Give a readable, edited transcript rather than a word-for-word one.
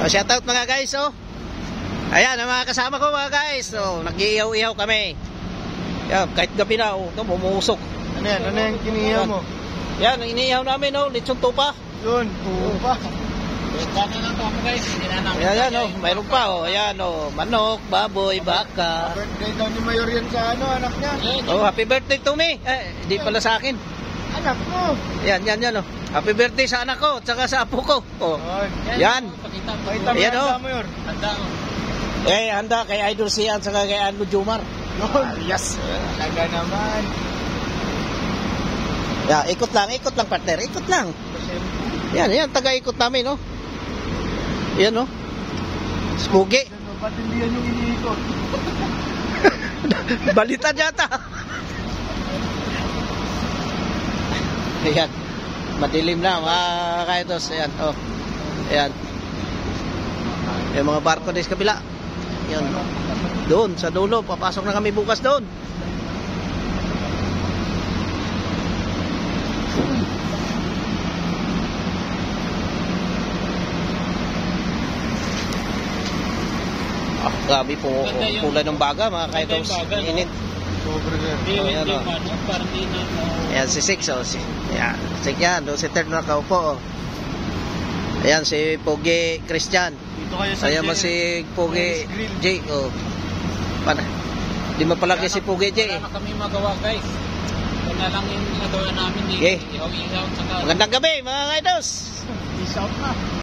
Shoutout mga guys, oh. Ayan, ang mga kasama ko mga guys. So, nag-iihaw-ihaw kami. Yan, kahit gabi na, oh, bumusok. Ano yan? Ano yung kinihaw mo? Yan, ang inihaw namin, oh, lechon tupa. Yun, tupa. Bata lang to guys. Hindi na namin. Ayan, oh, mayroon pa, oh. Ayan, oh, manok, baboy, baka. Birthday daw ni Mayor yan sa ano, anak niya. Oh, happy birthday to me. Di pala sa akin. Anak mo. Yan, oh. Happy birthday sa anak ko, tsaka sa apo ko. Oh. Yan. Pakita mo. Pakita mo Ayan, yung oh. handa mo, Yor. Handa mo. Handa kay Idol Sian, tsaka kay Ano Jumar. Yun. Yes. Talaga naman. Yeah, ikot lang partner, ikot lang. Yan, taga-ikot namin, no? Yan, no? Spugi. Ba't hindi yan yung iniikot? Balitan yata. Ayan. Madilim na, mga kaitos. Ayan, oh. Ayan. Yung mga barko din sa kabila. Ayan. Doon, sa dulo. Papasok na kami bukas doon. Grabe po, kulay ng baga mga kaitos. Init. Sobre sir. Ayan, oh. Parang di na. Ayan si Six, oh. Ayan, Six yan. Doon si Third na nakaupo, oh. Ayan si Pogi Christian. Dito kayo sa Ayan mo si Pogi J, oh. Di mapalaki si Pogi J, eh. Wala na kami magawa guys. Wala na lang yung nagawa namin. Okay. Ihaw-ihaw. Magandang gabi mga kaitos. Peace out na.